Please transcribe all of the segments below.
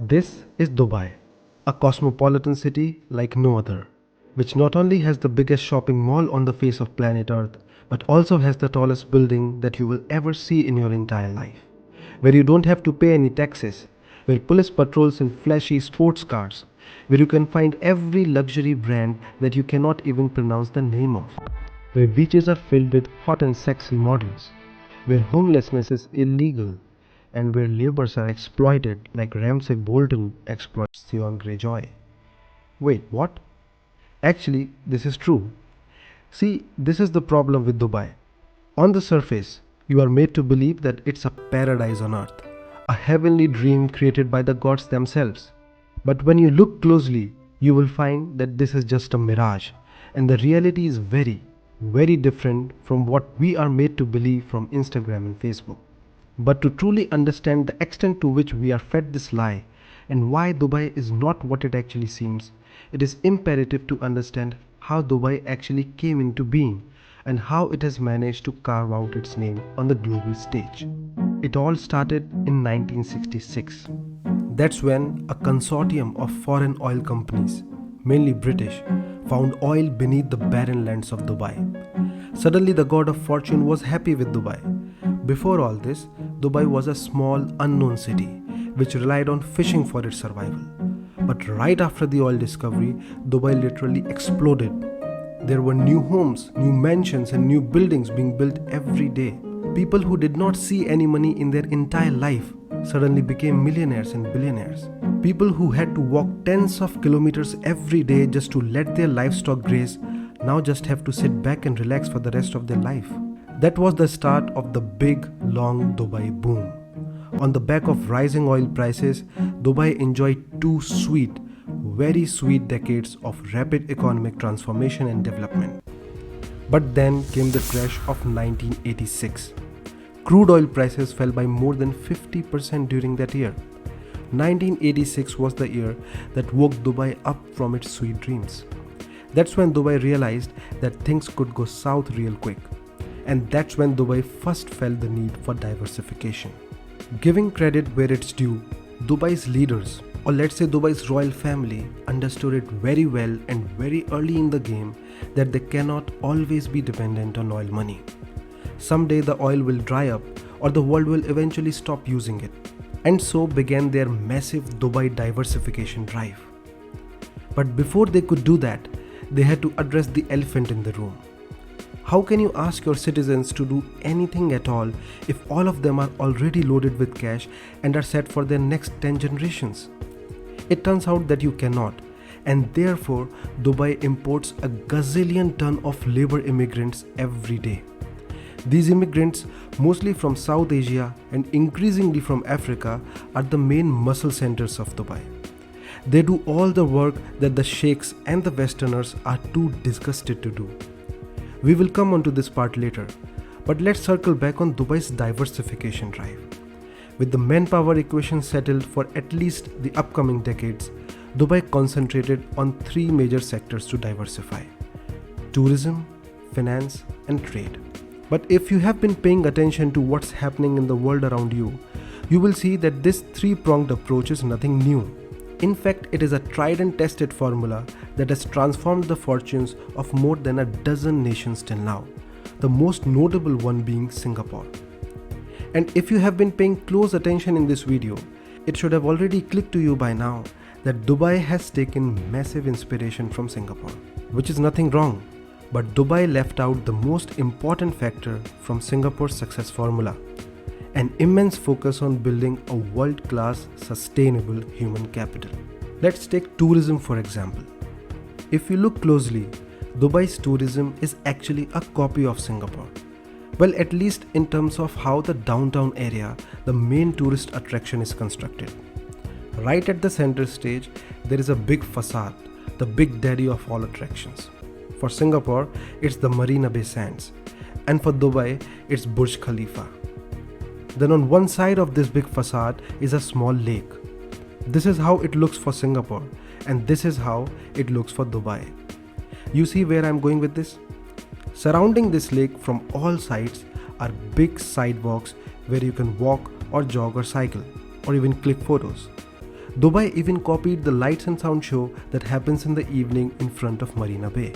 This is Dubai, a cosmopolitan city like no other, which not only has the biggest shopping mall on the face of planet Earth, but also has the tallest building that you will ever see in your entire life, where you don't have to pay any taxes, where police patrols in flashy sports cars, where you can find every luxury brand that you cannot even pronounce the name of, where beaches are filled with hot and sexy models, where homelessness is illegal, and where laborers are exploited like Ramsay Bolton exploits Theon Greyjoy. Wait, what? Actually, this is true. See, this is the problem with Dubai. On the surface, you are made to believe that it's a paradise on earth, a heavenly dream created by the gods themselves. But when you look closely, you will find that this is just a mirage, and the reality is very, very different from what we are made to believe from Instagram and Facebook. But to truly understand the extent to which we are fed this lie and why Dubai is not what it actually seems, it is imperative to understand how Dubai actually came into being and how it has managed to carve out its name on the global stage. It all started in 1966. That's when a consortium of foreign oil companies, mainly British, found oil beneath the barren lands of Dubai. Suddenly, the god of fortune was happy with Dubai. Before all this, Dubai was a small, unknown city which relied on fishing for its survival. But right after the oil discovery, Dubai literally exploded. There were new homes, new mansions, and new buildings being built every day. People who did not see any money in their entire life suddenly became millionaires and billionaires. People who had to walk tens of kilometers every day just to let their livestock graze now just have to sit back and relax for the rest of their life. That was the start of the big, long Dubai boom. On the back of rising oil prices, Dubai enjoyed two sweet, very sweet decades of rapid economic transformation and development. But then came the crash of 1986. Crude oil prices fell by more than 50% during that year. 1986 was the year that woke Dubai up from its sweet dreams. That's when Dubai realized that things could go south real quick. And that's when Dubai first felt the need for diversification. Giving credit where it's due, Dubai's leaders, or let's say Dubai's royal family, understood it very well and very early in the game that they cannot always be dependent on oil money. Someday the oil will dry up or the world will eventually stop using it. And so began their massive Dubai diversification drive. But before they could do that, they had to address the elephant in the room. How can you ask your citizens to do anything at all if all of them are already loaded with cash and are set for their next 10 generations? It turns out that you cannot, and therefore Dubai imports a gazillion ton of labor immigrants every day. These immigrants, mostly from South Asia and increasingly from Africa, are the main muscle centers of Dubai. They do all the work that the sheikhs and the westerners are too disgusted to do. We will come onto this part later, but let's circle back on Dubai's diversification drive. With the manpower equation settled for at least the upcoming decades, Dubai concentrated on three major sectors to diversify: tourism, finance, and trade. But if you have been paying attention to what's happening in the world around you, you will see that this three-pronged approach is nothing new. In fact, it is a tried and tested formula that has transformed the fortunes of more than a dozen nations till now, the most notable one being Singapore. And if you have been paying close attention in this video, it should have already clicked to you by now that Dubai has taken massive inspiration from Singapore, which is nothing wrong, but Dubai left out the most important factor from Singapore's success formula: an immense focus on building a world-class, sustainable human capital. Let's take tourism for example. If you look closely, Dubai's tourism is actually a copy of Singapore. Well, at least in terms of how the downtown area, the main tourist attraction, is constructed. Right at the center stage, there is a big facade, the big daddy of all attractions. For Singapore, it's the Marina Bay Sands, and for Dubai, it's Burj Khalifa. Then on one side of this big facade is a small lake. This is how it looks for Singapore, and this is how it looks for Dubai. You see where I'm going with this? Surrounding this lake from all sides are big sidewalks where you can walk or jog or cycle or even click photos. Dubai even copied the lights and sound show that happens in the evening in front of Marina Bay.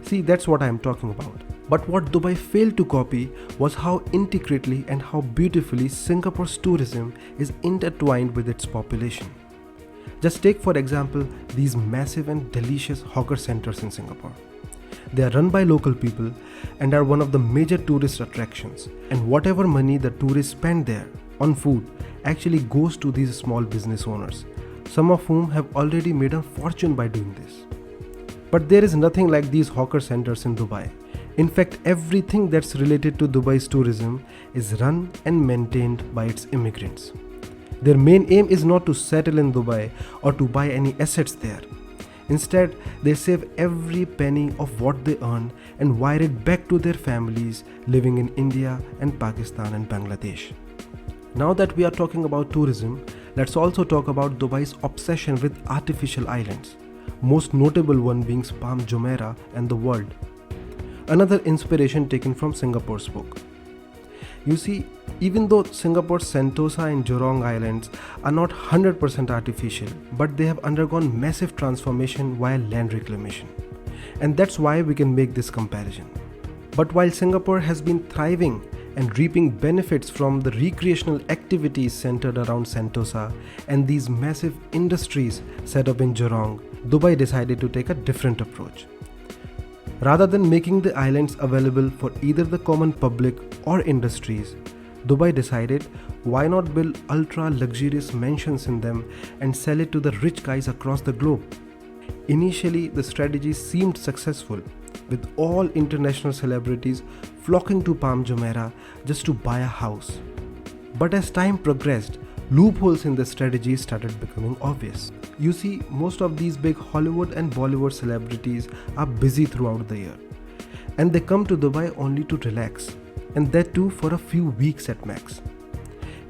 See, that's what I am talking about. But what Dubai failed to copy was how intricately and how beautifully Singapore's tourism is intertwined with its population. Just take for example these massive and delicious hawker centers in Singapore. They are run by local people and are one of the major tourist attractions, and whatever money the tourists spend there on food actually goes to these small business owners, some of whom have already made a fortune by doing this. But there is nothing like these hawker centers in Dubai. In fact, everything that's related to Dubai's tourism is run and maintained by its immigrants. Their main aim is not to settle in Dubai or to buy any assets there. Instead, they save every penny of what they earn and wire it back to their families living in India and Pakistan and Bangladesh. Now that we are talking about tourism, let's also talk about Dubai's obsession with artificial islands, most notable one being Palm Jumeirah and the world. Another inspiration taken from Singapore's book. You see, even though Singapore's Sentosa and Jurong Islands are not 100% artificial, but they have undergone massive transformation via land reclamation. And that's why we can make this comparison. But while Singapore has been thriving and reaping benefits from the recreational activities centered around Sentosa and these massive industries set up in Jurong, Dubai decided to take a different approach. Rather than making the islands available for either the common public or industries, Dubai decided why not build ultra luxurious mansions in them and sell it to the rich guys across the globe. Initially, the strategy seemed successful, with all international celebrities flocking to Palm Jumeirah just to buy a house. But as time progressed, loopholes in the strategy started becoming obvious. You see, most of these big Hollywood and Bollywood celebrities are busy throughout the year, and they come to Dubai only to relax, and that too for a few weeks at max.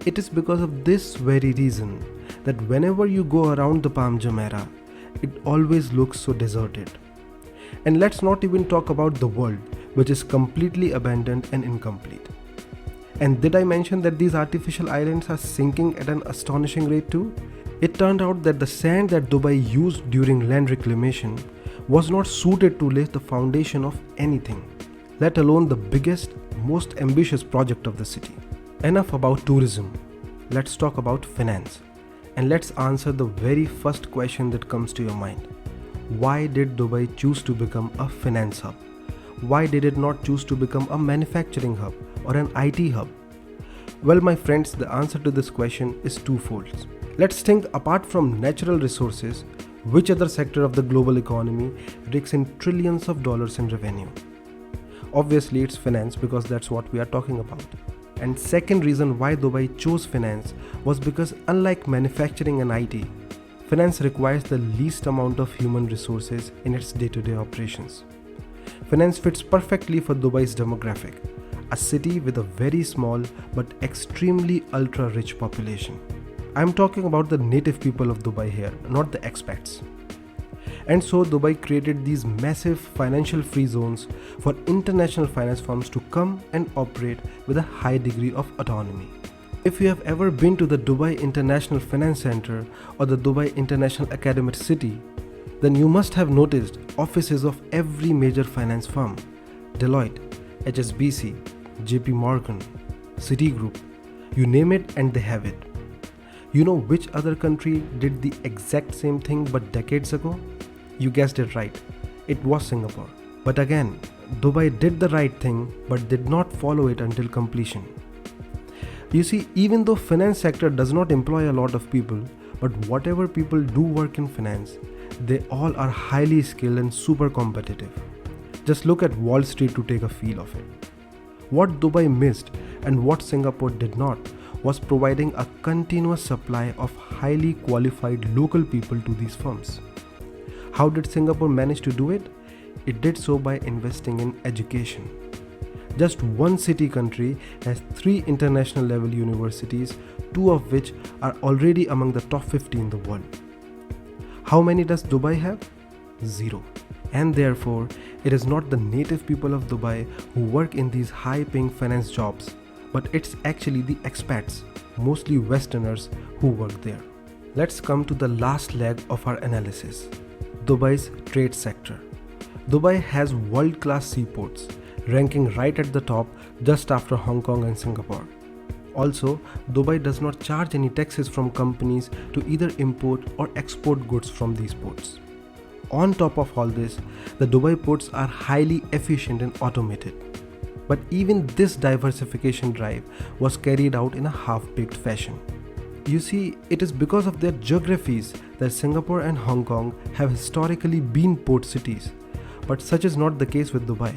It is because of this very reason that whenever you go around the Palm Jumeirah, it always looks so deserted. And let's not even talk about the world, which is completely abandoned and incomplete. And did I mention that these artificial islands are sinking at an astonishing rate too? It turned out that the sand that Dubai used during land reclamation was not suited to lay the foundation of anything, let alone the biggest, most ambitious project of the city. Enough about tourism. Let's talk about finance. And let's answer the very first question that comes to your mind. Why did Dubai choose to become a finance hub? Why did it not choose to become a manufacturing hub or an IT hub? Well, my friends, the answer to this question is twofold. Let's think, apart from natural resources, which other sector of the global economy rakes in trillions of dollars in revenue? Obviously, it's finance, because that's what we are talking about. And second reason why Dubai chose finance was because, unlike manufacturing and IT, finance requires the least amount of human resources in its day-to-day operations. Finance fits perfectly for Dubai's demographic, a city with a very small but extremely ultra-rich population. I'm talking about the native people of Dubai here, not the expats. And so Dubai created these massive financial free zones for international finance firms to come and operate with a high degree of autonomy. If you have ever been to the Dubai International Finance Center or the Dubai International Academic City, then you must have noticed offices of every major finance firm: Deloitte, HSBC, JP Morgan, Citigroup, you name it and they have it. You know which other country did the exact same thing but decades ago? You guessed it right, it was Singapore. But again, Dubai did the right thing but did not follow it until completion. You see, even though finance sector does not employ a lot of people, but whatever people do work in finance, they all are highly skilled and super competitive. Just look at Wall Street to take a feel of it. What Dubai missed and what Singapore did not was providing a continuous supply of highly qualified local people to these firms. How did Singapore manage to do it? It did so by investing in education. Just one city country has 3 international level universities, 2 of which are already among the top 50 in the world. How many does Dubai have? 0. And therefore, it is not the native people of Dubai who work in these high-paying finance jobs, but it's actually the expats, mostly Westerners, who work there. Let's come to the last leg of our analysis, Dubai's trade sector. Dubai has world-class seaports, ranking right at the top just after Hong Kong and Singapore. Also, Dubai does not charge any taxes from companies to either import or export goods from these ports. On top of all this, the Dubai ports are highly efficient and automated. But even this diversification drive was carried out in a half-baked fashion. You see, it is because of their geographies that Singapore and Hong Kong have historically been port cities, but such is not the case with Dubai.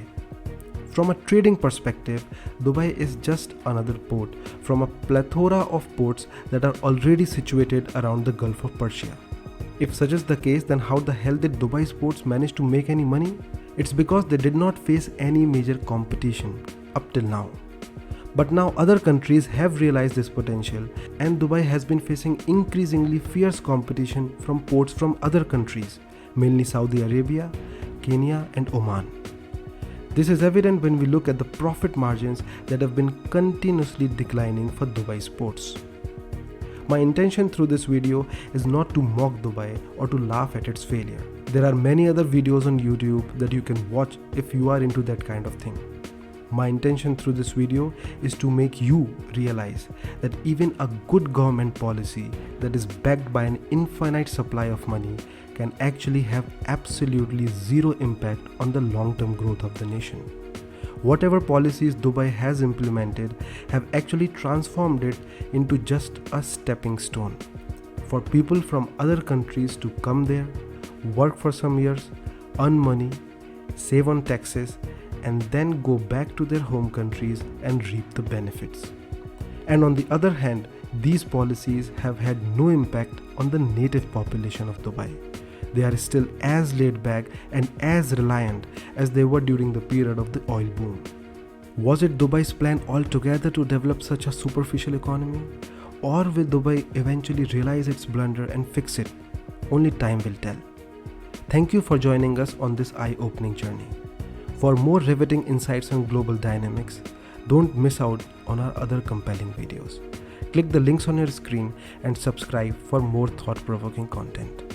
From a trading perspective, Dubai is just another port from a plethora of ports that are already situated around the Gulf of Persia. If such is the case, then how the hell did Dubai's ports manage to make any money? It's because they did not face any major competition up till now. But now other countries have realized this potential, and Dubai has been facing increasingly fierce competition from ports from other countries, mainly Saudi Arabia, Kenya and Oman. This is evident when we look at the profit margins that have been continuously declining for Dubai's ports. My intention through this video is not to mock Dubai or to laugh at its failure. There are many other videos on YouTube that you can watch if you are into that kind of thing. My intention through this video is to make you realize that even a good government policy that is backed by an infinite supply of money can actually have absolutely zero impact on the long-term growth of the nation. Whatever policies Dubai has implemented have actually transformed it into just a stepping stone for people from other countries to come there, work for some years, earn money, save on taxes, and then go back to their home countries and reap the benefits. And on the other hand, these policies have had no impact on the native population of Dubai. They are still as laid back and as reliant as they were during the period of the oil boom. Was it Dubai's plan altogether to develop such a superficial economy? Or will Dubai eventually realize its blunder and fix it? Only time will tell. Thank you for joining us on this eye-opening journey. For more riveting insights on global dynamics, don't miss out on our other compelling videos. Click the links on your screen and subscribe for more thought-provoking content.